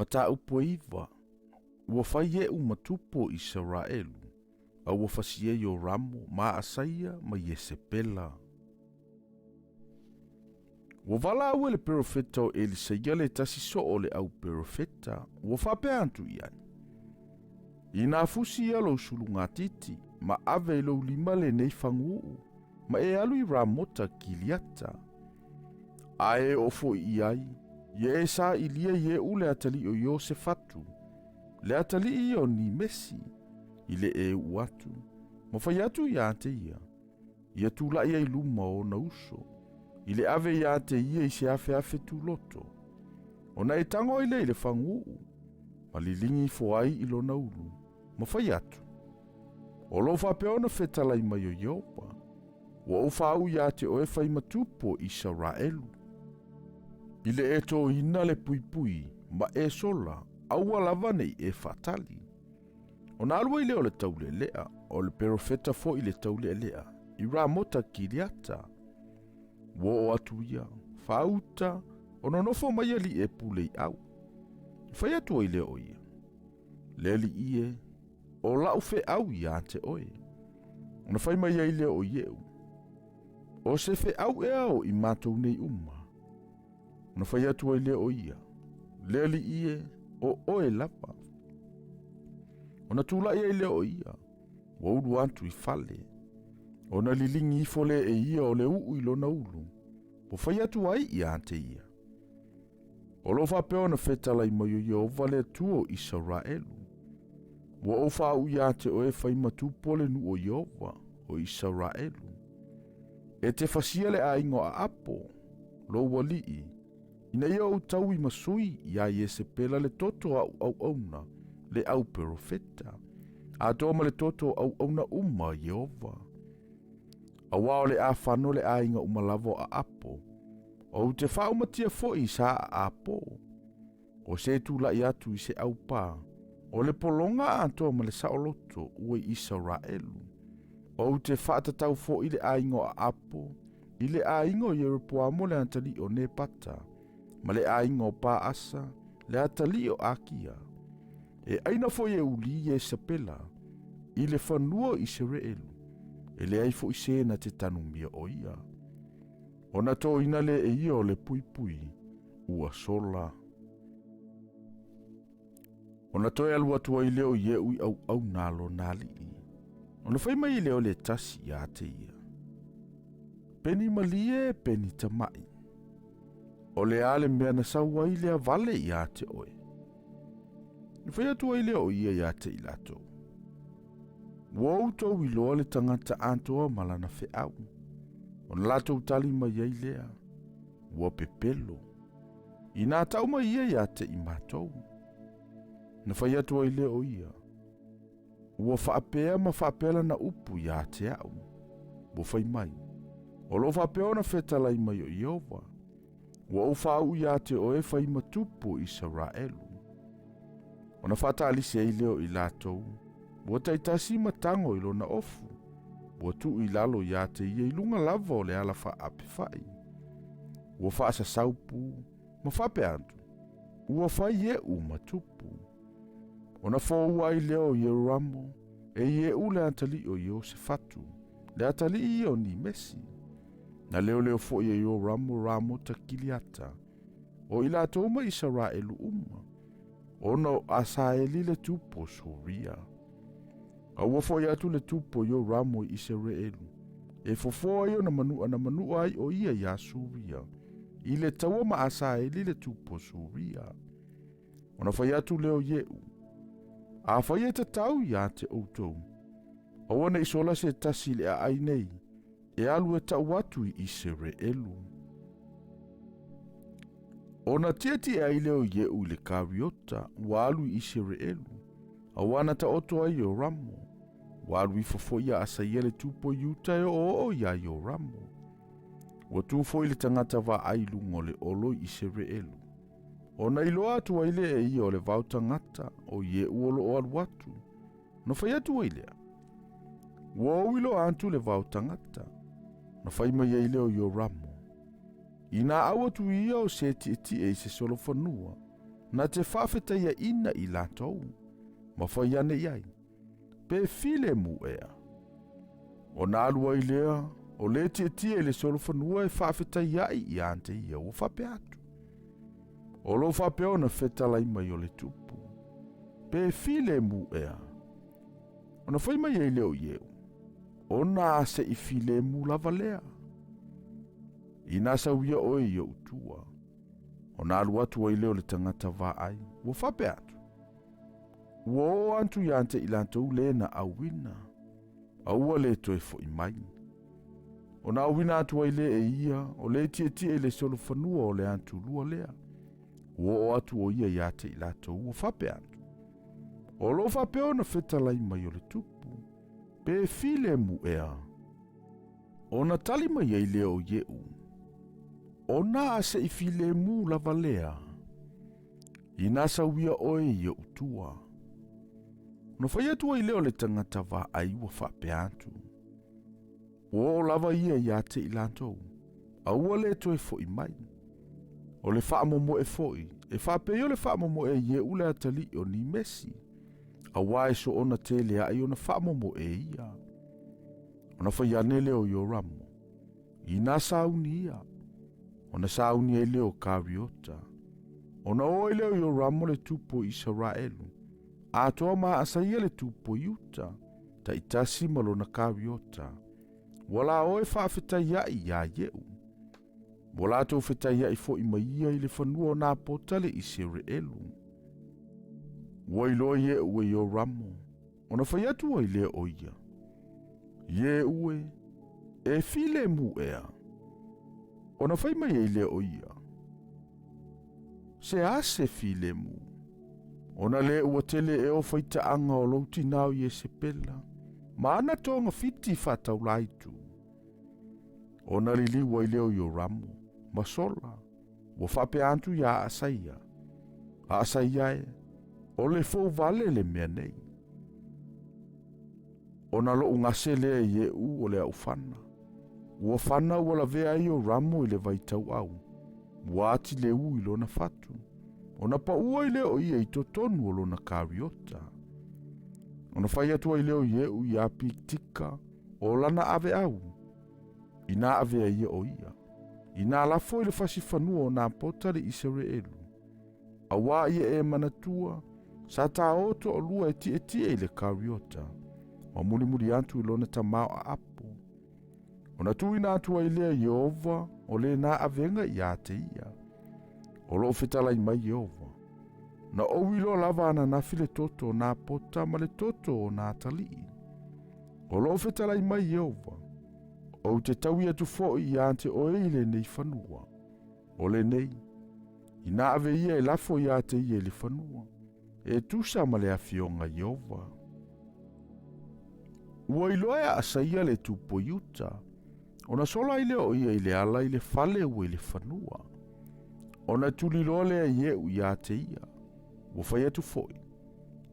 Mata upo iwa, ua whai matupo Israelu, a ua whasie yo ramo ma asaia ma Yesepela. Ua wala au le perofeta o Elisaia le tasi so o le au perofeta, ua whape antu iani. Ina fusi alo sulunga titi, ma ave lo lima le nei whanguu, ma e alu I ramota kiliata. Ae ofo iai, ye sa ilia ye ule atali o Yosefatu, le atali o ni Mesi, ile e uatu, ma fayatu ia te ia tula ia iluma o na uso, ile ave ia te ia I se afe tu loto, o na e tango ile whanguu, ma lilingi foai ilo na ulu, ma fayatu. O lo whapeona whetalai mai o Iopa, wa ufau ia te oe whai matupo Israelu. Ile e to ina le pui ma e sola, aua lava nei e fatali. O na alua ile o le taule lea, o le perofeta fo ile taule lea, I ramota kiliata. Wo o atu ia, fauta, o nonofo mai ali e pulei au. Fai atu o ile o ia. Leli ie, o lau fe au ia te oe. O na fai mai ile o ieu. O se fe au e au I matou nei uma. O na fai atu o ile o ia. Leli ie, o oe lapa. O na tula ia ile o ia. Wa ulu antu I fale. O na lilingi fole e ia o le uu ilo na ulu. Po fai atu ai ia ante ia. O lo whapeo na whetala I maio Yehova le tuo Israelu. Wa o whau ia te oe whai matupo le nu o Yehova o Israelu. E te whasia le a ingo a apo, lo walii. Ina ia o tau I masui ia Yesepela le toto au auna, le au perofeta. A toma le toto au auna uma Yehova. A wao le a whano le a inga umalavo a apo. O te whao matia fo I sa a apo. O se tu la I atu I se au pā. O le polonga a toma le saoloto ue Israelu. O te whaatatau fo I le a ingo a apo. I le a ingo Yeropoamo le antali o ne pata. Ma le a ingo pā asa, le atali o akia. E aina fo ye uli ye sapela. I le whanua Israelu. E le ai fo I se na te tanumia o ia. O na to ina le e ia o le pui ua sola. O na toi alua tua I leo ye ui au nalo nali. O na whai mai leo le tasi ia te ia. Peni malie, peni tamai. O le ale mea na saua I lea vale ia te oe. Ni whai atua I leo ia ia te ilato. Wau tau I loa le tangata antoa malana fe au. O na lato utali mai ia I lea. Ua pepelo. I nā tau mai ia te I mātou. Na whai atua I leo ia. Ua whaapea ma whaapela na upu ia te au. Ua whai mai. O lo whaapea na whetalai mai o Iova. Ua ufau ia te oe whai matupo Israelu. O na whatalisi ai leo I lātou. Ua taitasi matango I lo na ofu. Ua tu I lalo ia te ia I lunga lava o le ala whaape whai. Ua whaasa saupu, ma whape antu. Ua whai e matupu. O na whaua I leo Yeramo, e ie ule antali o Yosefatu, le atali I o ni Mesi. Na leo fo ia ramo ta kiliata. O ila toma Israelu uma. O no asaeli le tupo soria. A wafo ia tu le tupo yo ramo Israelu. E fofo ia na manua ai o ia ya suria. Ile tawa ma asaeli le tupo soria. O na fai atu leo yeu. A fai e tau ia te outou. A wana isola se tasi le a ainei. E alu e tau atu I Israelu. O na tieti e aileo yeu le kariota, wa alu I Israelu. A wana ta oto ai o ramo. Wa alu I fofo ia asa ia le tupo yuta e o ia I o ramo. Wa tufo I le tangata va ailu ngole olo I Israelu. O na ilo atu aile e ia o le vau tangata o yeu olo o alu atu. No fai atu ailea. Wa ilo antu le vau tangata. Na fai mai ai leo ramo. Ina awa tu ia o se ti e se solo whanua. na te whawhetaia ina I lātou, ma whaiane iai, pe file mu ea. O nā alua I lea, o le tia le solo whanua whawhetaia I ante ia o whape atu. O lo whape ona whetalai mai o le tupu, pe file mu ea. Ona whai mai e leo ieu, o nā se I file mu lava lea. I nasa uia oe I utua, o nā alua tua I leo le tangata vā ai, o whape atu. Uo antu I ante I lantou le na awina, aua le toe fo I mai. O nā awina atu ai le e ia, o le tia le solo whanua o le antu lua lea. Uo atu o ia I ate I lantou, o whape atu. O lo whape ona whetalai mai o le tupu, pe file mu ea. O na tali mai ai leo ieu, o nā se I file mu lava lea. I nasa uia oe I utua. No whai atu ai leo le tangata wā ai ua whape atu. O lava ia I ate I lantou, aua le toe fo I mai. O le whaamomo e foi, e whape o le whaamomo e ie ule atali o ni mesi. Awa e so ona te lea ai ona whaamomo e ia. Ona whai ane leo I o ramo. I nā sauni ia. Ona sauni e leo kāriota. Ona o e leo I o ramo le tupo Israelu. A toa maa asaia le tupo Iuta. Ta itasi malo na kāriota. Wala o e whaafetai ai ia ieu. Wala tau whetai ai fo I maia I le whanua o nā potale Israelu. Wailo ye ue yo ramo. Ona whai atu ai lea o ia. Ye ue. E file mu ea. Ona whai mai ai lea o ia. Se ase file mu. Ona le ua tele e o whaita anga o louti nao ye se pela. Ma ana tonga fiti whatau laitu. Ona li liwa ai leo yo ramo. Masola. Wa whape antu ya asaia. A asaia e. O le fo vale le mea nei. O na lo ngase le ye u o le au whana. Ua whana ua la vea I o ramo I le vaitau au. Ua ati le u I lona fatu. O na pa ua I le o ia I totonu o lona kāriota. O na whai atu ai leo ye u I api tika o lana ave au. I nā ave ia o ia. I nā lafo I le whasi whanua o nā potare Israelu. Awa ia e manatua. Sa tā oto o lua e tie I le kāriota. Ma muri antu I lona tamao a apo. O na tui nā tua I lea Yehova o le nā avenga I ate ia. O lo whetalai mai Yehova. Na owi lo lava ana na file toto o nā pota ma le toto o nā talii. O lo whetalai mai Yehova. O te taui atu fo I ante o e le nei whanua. O le nei. I nā ave ia e lafo I ate ia le whanua. E tusa ma le afionga Yehova. Ua iloa asaia le tupo Iuta. Ona sola I leo ia I le ala I le fale ua I le whanua. Ona tuliloa lea ie u I ate ia. Ua whai atu foi.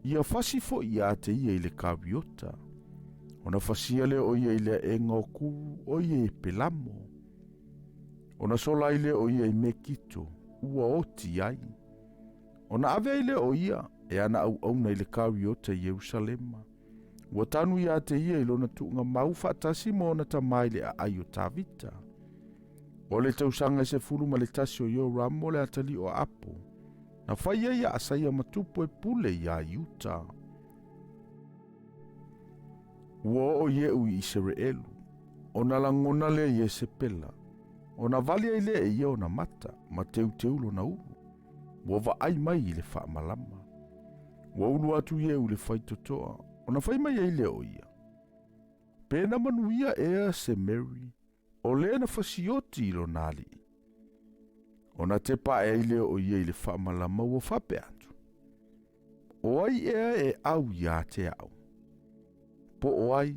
Ia fasi foi I ate ia I le kāriota. Ona fasia leo ia I le e ngokuru o ia I pelamo. Ona sola I leo ia I mekito. Ua oti ai. Ona ave I leo ia. E ana au na I le kāriota I Yerusalema. Ua tanu I ate ia I lona tuunga mau whaatasi mo na tamai le a ai o tāvita. O le tausanga se fulu ma le tasi o yo ramo le atali o apo. Na whaia ia asaia matupo e pule ia Iuta. Ua o ye u Israelu. O na langona le ye se pela. O na vali ai le e ia o na mata. Ma teu lo na ulu. Ua va ai mai I le wha malama. Ua ulu atu ye u le whaitotoa. O na whai mai ai le o ia. Pena manuia ea se Mary. O le na whasioti I lo nali. O na te pa e ile o ia I le whaamalama ua whape atu. O ai ea e au ia te au. Po o ai.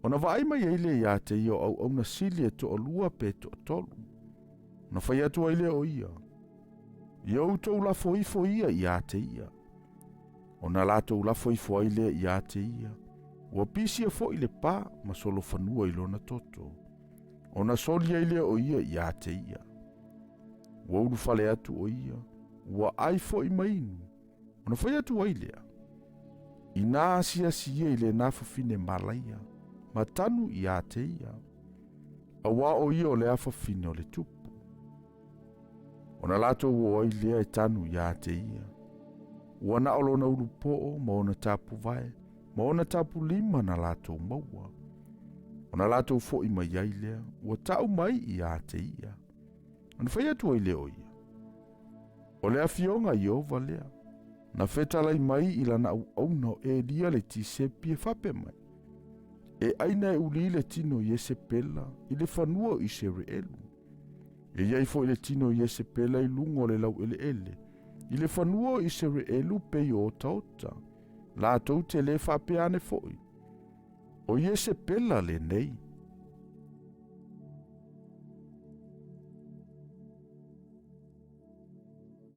O na vai mai ile ia te ia au na sili e to o lua pe to tolu. Na whai atu ile o ia. Ia utou la foifo ia te ia. O na lato la foifo ile ia te ia. Ua pisi e fo ile pa ma solo whanua I lona toto. O na solia ile o ia te ia. Ua ulu fale atu o ia. ua ai fo'i mainu, ona whai atu ai lea. Ina asia i le nā whawhine malaia, ma tanu i a te ia. A wā o ia o le a whawhine o le tupu. Ona lato o ai lea e tanu i a te ia. Ua na olo na ulu po'o, ma ona tapu vai, ma ona tapu lima na lato maua. Ona lato fo'i mai ai lea, ua tau mai i a te ia. Ona whai atu ai leo ia. O lea fionga i ova lea. Na whetalai mai i lana au no e lia le ti sepi e whape mai. E aina e uli le tino i ese pela i le whanua i se reelu. E iai fo i le tino i ese pela i lungo le lau ele. I le whanua i se reelu pe i ota la tau te le whape ane foi. O i ese pela le nei.